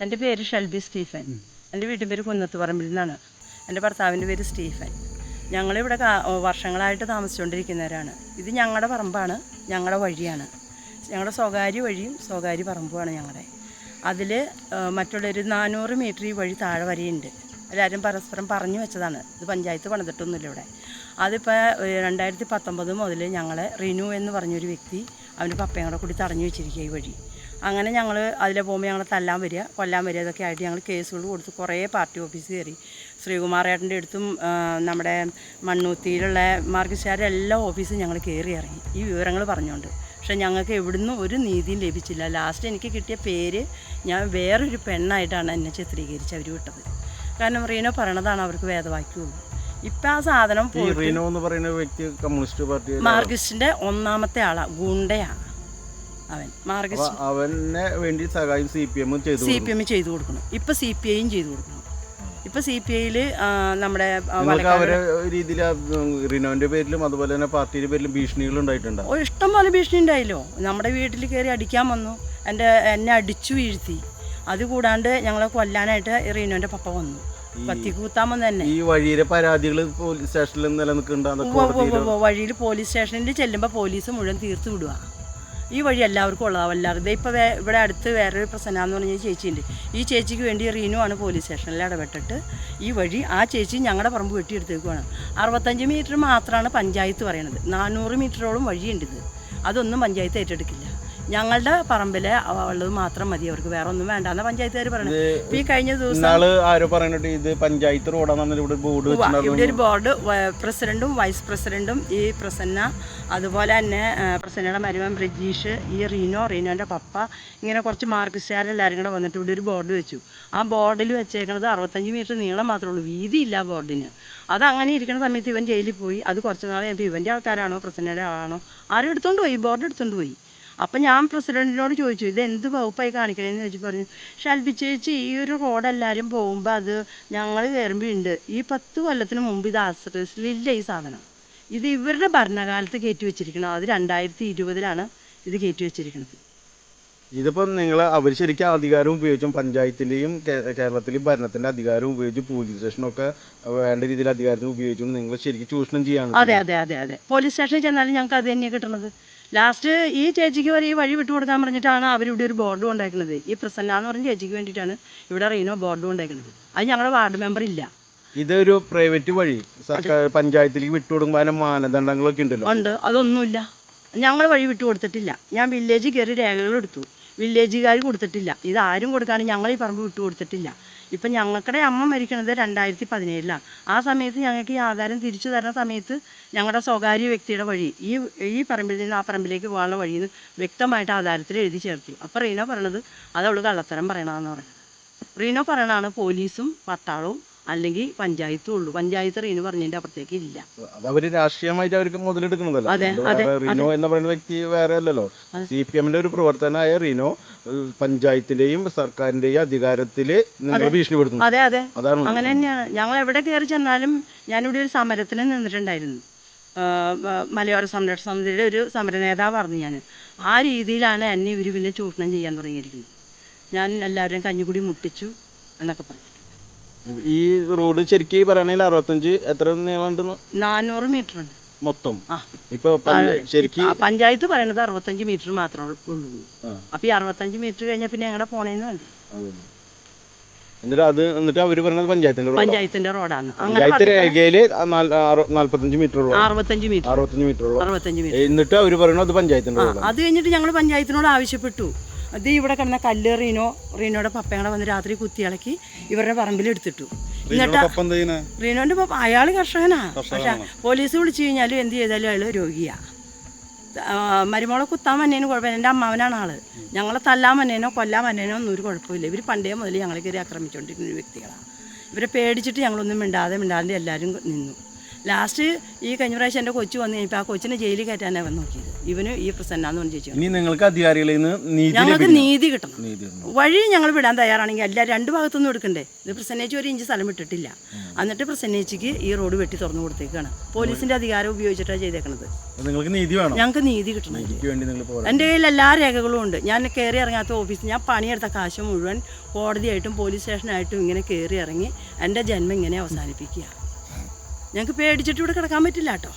എൻ്റെ പേര് Shelby Stephen. എൻ്റെ വീട്ടിൽ പേര് കുന്നത്തുപറമ്പിൽ നിന്നാണ്. എൻ്റെ ഭർത്താവിൻ്റെ പേര് സ്റ്റീഫൻ. ഞങ്ങളിവിടെ വർഷങ്ങളായിട്ട് താമസിച്ചുകൊണ്ടിരിക്കുന്നവരാണ്. ഇത് ഞങ്ങളുടെ പറമ്പാണ്, ഞങ്ങളുടെ വഴിയാണ്, ഞങ്ങളുടെ സ്വകാര്യ വഴിയും സ്വകാര്യ പറമ്പുമാണ് ഞങ്ങളുടെ. അതിൽ മറ്റുള്ളൊരു 400 മീറ്റർ ഈ വഴി താഴെ വരെയുണ്ട്. എല്ലാവരും പരസ്പരം പറഞ്ഞു വെച്ചതാണ്. ഇത് പഞ്ചായത്ത് പണിതിട്ടൊന്നുമില്ല ഇവിടെ. അതിപ്പോൾ 2019 മുതൽ ഞങ്ങളെ റിനു എന്ന് പറഞ്ഞൊരു വ്യക്തി അവൻ്റെ പപ്പയും കൂടെ കൂടി തടഞ്ഞു വെച്ചിരിക്കുക ഈ വഴി. അങ്ങനെ ഞങ്ങൾ അതിലെ പോകുമ്പോൾ ഞങ്ങൾ തല്ലാൻ വരിക, കൊല്ലാൻ വരിക, ഇതൊക്കെ ആയിട്ട് ഞങ്ങൾ കേസുകൾ കൊടുത്ത് കുറേ പാർട്ടി ഓഫീസ് കയറി. ശ്രീകുമാറേട്ടൻ്റെ അടുത്തും നമ്മുടെ മണ്ണൂത്തിയിലുള്ള മാർഗശാല എല്ലാ ഓഫീസും ഞങ്ങൾ കയറി ഇറങ്ങി ഈ വിവരങ്ങൾ പറഞ്ഞുകൊണ്ട്. പക്ഷേ ഞങ്ങൾക്ക് എവിടുന്നും ഒരു നീതിയും ലഭിച്ചില്ല. ലാസ്റ്റ് എനിക്ക് കിട്ടിയ പേര് ഞാൻ വേറൊരു പെണ്ണായിട്ടാണ് എന്നെ ചിത്രീകരിച്ച് അവർ വിട്ടത്. കാരണം റീനോ പറയണതാണ് അവർക്ക് വേദവാക്യമുള്ളൂ. ഇപ്പം ആ സാധനം റീനോ എന്ന് പറയുന്ന വ്യക്തി കമ്മ്യൂണിസ്റ്റ് പാർട്ടി മാർക്സിസ്റ്റിൻ്റെ ഒന്നാമത്തെ ആളാണ്, ഗുണ്ടയാണ് അവൻ. മാർക്സിസ്റ്റ് അവനെ വേണ്ടി സഹായം CPM ചെയ്തു കൊടുക്കണം. ഇപ്പം CPI ചെയ്തു കൊടുക്കണം. ഇപ്പം CPIയിൽ നമ്മുടെ രീതിയിൽ റിനോന്റെ പേരിലും അതുപോലെ തന്നെ പാർട്ടിയുടെ പേരിലും ഭീഷണികൾ ഉണ്ടായിട്ടുണ്ട്. ഇഷ്ടം പോലെ ഭീഷണി ഉണ്ടായല്ലോ. നമ്മുടെ വീട്ടിൽ കയറി അടിക്കാൻ വന്നു, എന്നെ അടിച്ചു വീഴ്ത്തി. അതുകൂടാണ്ട് ഞങ്ങളെ കൊല്ലാനായിട്ട് റീനോന്റെ പപ്പ വന്നു, കത്തിക്കൂത്താമെന്ന് തന്നെ. ഈ വഴിയിലെ പരാതികൾ പോലീസ് സ്റ്റേഷനിൽ നിലനിൽക്കുന്നുണ്ട്. വഴിയിൽ പോലീസ് സ്റ്റേഷനിൽ ചെല്ലുമ്പോൾ പോലീസ് മുഴുവൻ തീർത്തു വിടുക. ഈ വഴി എല്ലാവർക്കും ഉള്ളതാണ്. എല്ലാവരും ഇപ്പോൾ ഇവിടെ അടുത്ത് വേറൊരു പ്രസന്ന എന്ന് പറഞ്ഞ ചേച്ചിയുണ്ട്. ഈ ചേച്ചിക്ക് വേണ്ടി റീനു ആണ് പോലീസ് സ്റ്റേഷനിൽ ഇടപെട്ടിട്ട് ഈ വഴി ആ ചേച്ചി ഞങ്ങളുടെ പറമ്പ് വെട്ടിയെടുത്തേക്കുവാണ്. 65 മീറ്റർ മാത്രമാണ് പഞ്ചായത്ത് പറയണത്. 400 മീറ്ററോളം വഴിയുണ്ട്. ഇത് അതൊന്നും പഞ്ചായത്ത് ഏറ്റെടുക്കില്ല. ഞങ്ങളുടെ പറമ്പിലെ ഉള്ളത് മാത്രം മതി, അവർക്ക് വേറെ ഒന്നും വേണ്ടെന്ന പഞ്ചായത്തുകാർ പറയണത്. ഇപ്പം ഈ കഴിഞ്ഞ ദിവസം ഇത് പഞ്ചായത്ത് റോഡാണ് ഇവിടെ ഒരു ബോർഡ് പ്രസിഡന്റും വൈസ് പ്രസിഡന്റും ഈ പ്രസന്ന, അതുപോലെ തന്നെ പ്രസന്നയുടെ മരുമൻ ബ്രജീഷ്, ഈ റീനോൻ്റെ പപ്പ, ഇങ്ങനെ കുറച്ച് മാർക്സിസ്റ്റുകാരെല്ലാവരും കൂടെ വന്നിട്ട് ഇവിടെ ഒരു ബോർഡ് വെച്ചു. ആ ബോർഡിൽ വെച്ചേക്കണത് 65 മീറ്റർ നീളം മാത്രമേ ഉള്ളൂ, വീതിയില്ല ബോർഡിന്. അതങ്ങനെ ഇരിക്കുന്ന സമയത്ത് ഇവൻ ജയിലിൽ പോയി. അത് കുറച്ച് നാൾ കഴിയുമ്പോൾ ഇവൻ്റെ ആൾക്കാരാണോ പ്രസന്നയുടെ ആളാണോ ആരും എടുത്തോണ്ട് പോയി, ബോർഡ് എടുത്തോണ്ട് പോയി. അപ്പം ഞാൻ പ്രസിഡൻറ്റിനോട് ചോദിച്ചു, ഇത് എന്ത് വകുപ്പായി കാണിക്കണമെന്ന് ചോദിച്ചു. പറഞ്ഞു, ഷെൽബി ചേച്ചി ഈ ഒരു റോഡ് എല്ലാവരും പോകുമ്പോൾ അത് ഞങ്ങൾ കയറുമ്പോൾ ഉണ്ട്. ഈ 10 കൊല്ലത്തിന് മുമ്പ് ഇത് ആശ്രയിച്ചില്ല ഈ സാധനം. ഇത് ഇവരുടെ ഭരണകാലത്ത് കയറ്റി വെച്ചിരിക്കണം. അത് 2020 ഇത് കയറ്റി വെച്ചിരിക്കുന്നത്. ഇതിപ്പം അവർ ശരിക്കും അധികാരം ഉപയോഗിച്ചും പഞ്ചായത്തിൻ്റെയും കേരളത്തിലെയും ഭരണത്തിൻ്റെ അധികാരം ഉപയോഗിച്ച് പോലീസ് സ്റ്റേഷനൊക്കെ വേണ്ട രീതിയിൽ അധികാരത്തിന് ഉപയോഗിച്ചുകൊണ്ട് നിങ്ങൾ ശരിക്കും ചൂഷണം ചെയ്യാണ്. അതെ അതെ അതെ അതെ പോലീസ് സ്റ്റേഷനിൽ ചെന്നാലും ഞങ്ങൾക്ക് അത് തന്നെയാണ് കിട്ടുന്നത്. ലാസ്റ്റ് ഈ ചേച്ചിക്ക് വരെ ഈ വഴി വിട്ടുകൊടുക്കാൻ പറഞ്ഞിട്ടാണ് അവരിവിടെ ഒരു ബോർഡ് കൊണ്ടാക്കുന്നത്. ഈ പ്രസന്ന എന്ന് പറഞ്ഞ ചേച്ചിക്ക് വേണ്ടിയിട്ടാണ് ഇവിടെ റീനോ ബോർഡ് കൊണ്ടാക്കുന്നത്. അത് ഞങ്ങളുടെ വാർഡ് മെമ്പർ ഇല്ല. ഇതൊരു പ്രൈവറ്റ് വഴി സർക്കാർ പഞ്ചായത്തിലേക്ക് വിട്ടുകൊടുക്കുമ്പോൾ മാനദണ്ഡങ്ങളൊക്കെ ഉണ്ടല്ലോ. ഉണ്ട്, അതൊന്നുമില്ല. ഞങ്ങൾ വഴി വിട്ടുകൊടുത്തിട്ടില്ല. ഞാൻ വില്ലേജിൽ കയറി രേഖകൾ എടുത്തു, വില്ലേജുകാർ കൊടുത്തിട്ടില്ല. ഇതാരും കൊടുക്കാനും ഞങ്ങൾ ഈ പറമ്പ് വിട്ടുകൊടുത്തിട്ടില്ല. ഇപ്പം ഞങ്ങളുടെ അമ്മ മരിക്കണത് 2017 ആ സമയത്ത് ഞങ്ങൾക്ക് ഈ ആധാരം തിരിച്ചു തരുന്ന സമയത്ത് ഞങ്ങളുടെ സ്വകാര്യ വ്യക്തിയുടെ വഴി ഈ പറമ്പിൽ നിന്ന് ആ പറമ്പിലേക്ക് പോകാനുള്ള വഴിയിൽ നിന്ന് വ്യക്തമായിട്ട് ആധാരത്തിൽ എഴുതി ചേർത്തു. അപ്പോൾ റീനോ പറയണത് അത് അവൾ കള്ളത്തരം പറയണമെന്ന് പറയുന്നത്. റീനോ പറയണതാണ് പോലീസും പട്ടാളവും അല്ലെങ്കിൽ പഞ്ചായത്തും ഉള്ളൂ. പഞ്ചായത്ത് റീനു പറഞ്ഞതിൻ്റെ അപ്പുറത്തേക്ക് ഇല്ല. അവര് രാഷ്ട്രീയമായിട്ട് അവർക്ക് മുതലെടുക്കുന്നതല്ലോ. റീനോ എന്ന് പറയുന്ന വ്യക്തി വേറെ അല്ലല്ലോ. CPMന്റെ ഒരു പ്രവർത്തനമായ റീനോ പഞ്ചായത്തിന്റെയും സർക്കാരിന്റെയും അധികാരത്തില് ഭീഷണിപ്പെടുത്തുന്നു. അതെ അതെ അതാണ്, അങ്ങനെ തന്നെയാണ്. ഞങ്ങൾ എവിടെ കയറി ചെന്നാലും ഞാനിവിടെ ഒരു സമരത്തിന് നിന്നിട്ടുണ്ടായിരുന്നു. മലയോര സംരക്ഷണ സമിതിയുടെ ഒരു സമര നേതാവായിരുന്നു ഞാൻ. ആ രീതിയിലാണ് എന്നെ ഇവർ പിന്നെ ചൂഷണം ചെയ്യാൻ തുടങ്ങിയിരിക്കുന്നത്. ഞാൻ എല്ലാവരെയും കഞ്ഞിക്കുടി മുട്ടിച്ചു എന്നൊക്കെ പറഞ്ഞു. ഈ റോഡ് ശരിക്കും പറയുകയാണെങ്കിൽ 65 എത്ര നീളമുണ്ട്? 400 മീറ്റർ ഉണ്ട് മൊത്തം. ഇപ്പൊ ശരിക്കും പഞ്ചായത്ത് പറയണത് 65 മീറ്റർ മാത്രമേ ഉള്ളൂ. അപ്പൊ ഈ 65 മീറ്റർ കഴിഞ്ഞാൽ പിന്നെ ഞങ്ങളുടെ പോണേന്ന് വേണ്ട. എന്നിട്ട് അവര് പറയുന്നത് പഞ്ചായത്തിന്റെ റോഡാണ്. പഞ്ചായത്ത് രേഖയില് 45 മീറ്റർ 65 മീറ്റർ. എന്നിട്ട് അവര് പറയുന്നത് പഞ്ചായത്തിന്റെ റോഡ്. അത് കഴിഞ്ഞിട്ട് ഞങ്ങൾ പഞ്ചായത്തിനോട് ആവശ്യപ്പെട്ടു, ഇത് ഇവിടെ കിടന്ന കല്ല് റീനോയുടെ പപ്പയുടെ വന്ന് രാത്രി കുത്തിയിളക്കി ഇവരുടെ പറമ്പിൽ എടുത്തിട്ടു. എന്നിട്ട് റീനോന്റെ പപ്പ അയാൾ കർഷകനാ. പക്ഷെ പോലീസ് വിളിച്ചു കഴിഞ്ഞാലും എന്ത് ചെയ്താലും അയാൾ രോഗിയാ. മരുമോളെ കുത്താൻ വന്നതിന് കുഴപ്പമില്ല, എൻ്റെ അമ്മാവനാണ് ആള്. ഞങ്ങളെ തല്ലാൻ വന്നേനോ കൊല്ലാൻ വന്നേനോ ഒന്നും ഒരു കുഴപ്പമില്ല. ഇവർ പണ്ടേ മുതൽ ഞങ്ങളെ കയറി ആക്രമിച്ചുകൊണ്ടിരിക്കുന്ന വ്യക്തികളാണ്. ഇവരെ പേടിച്ചിട്ട് ഞങ്ങളൊന്നും മിണ്ടാതെ എല്ലാവരും നിന്നു. ലാസ്റ്റ് ഈ കഴിഞ്ഞ പ്രാവശ്യം എൻ്റെ കൊച്ചു വന്നു കഴിഞ്ഞപ്പോൾ ആ കൊച്ചിനെ ജയിലിൽ കയറ്റാനാണ് വന്ന് നോക്കിയത്. ഇവന് ഈ പ്രസന്നാന്ന് പറഞ്ഞ് ചോദിച്ചു. ഇനി നിങ്ങൾക്ക് അധികാരികളിൽ നിന്ന് ഞങ്ങൾക്ക് നീതി കിട്ടണം. വഴി ഞങ്ങൾ വിടാൻ തയ്യാറാണെങ്കിൽ എല്ലാ രണ്ട് ഭാഗത്തുനിന്നും എടുക്കണ്ടേ. ഇത് പ്രസന്നേച്ചി ഒരു ഇഞ്ച് സ്ഥലം വിട്ടിട്ടില്ല. എന്നിട്ട് പ്രസന്നേച്ചിക്ക് ഈ റോഡ് വെട്ടി തുറന്നു കൊടുത്തേക്കാണ്. പോലീസിന്റെ അധികാരം ഉപയോഗിച്ചിട്ടാണ് ചെയ്തേക്കണത്. നിങ്ങൾക്ക് നീതി വേണം. ഞങ്ങൾക്ക് നീതി കിട്ടണം. എൻ്റെ കയ്യിൽ എല്ലാ രേഖകളും ഉണ്ട്. ഞാൻ കയറി ഇറങ്ങാത്ത ഓഫീസിൽ ഞാൻ പണിയെടുത്ത കാശ് മുഴുവൻ കോടതിയായിട്ടും പോലീസ് സ്റ്റേഷനായിട്ടും ഇങ്ങനെ കയറി ഇറങ്ങി എൻ്റെ ജന്മം ഇങ്ങനെ അവസാനിപ്പിക്കുക. ഞങ്ങൾക്ക് പേടിച്ചിട്ട് ഇവിടെ കിടക്കാൻ പറ്റില്ല കേട്ടോ.